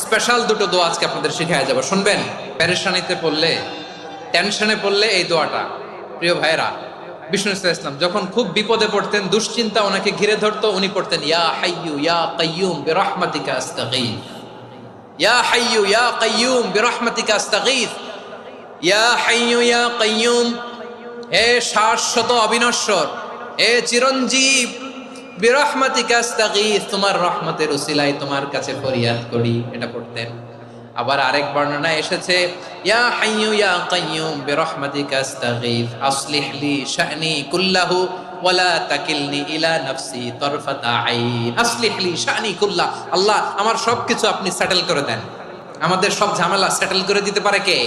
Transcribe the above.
Special দুটো দোয়া আজকে আপনাদের শিখায়া যাব, শুনবেন? পেরেশানিতে পড়লে, টেনশনে পড়লে এই দোয়াটা। প্রিয় ভাইরা, বিষ্ণু ইসলাম যখন খুব বিপদে পড়তেন, দুশ্চিন্তা ওনাকে ঘিরে ধরতো, উনি পড়তেন ইয়া হাইয়ু ইয়া কাইয়ুম বিরহমাতিকা আস্তাগীথ, ইয়া হাইয়ু ইয়া কাইয়ুম বিরহমাতিকা আস্তাগীথ, ইয়া হাইয়ু ইয়া কাইয়ুম, হে শাশ্বত অবিনশ্বর, হে চিরঞ্জীব, বিরহমাতিকা আস্তাগীথ, তোমার রহমতের উসিলায় তোমার কাছে ফরিয়াদ করি, এটা পড়তেন। আবার আরেক বর্ণনায় এসেছে ইয়া হাইয়ু ইয়া কাইয়ুম বিরহমাতিকা আস্তাগীথ আসলিহ লি শা'নি কুল্লাহু ওয়ালা তাকিলনি ইলা নাফসি তারফাতা আইন। আসলিহ লি শা'নি কুল্লাহ, আল্লাহ আমার সবকিছু আপনি সেটেল করে দেন, আমাদের সব ঝামেলা সেটেল করে দিতে পারে কে?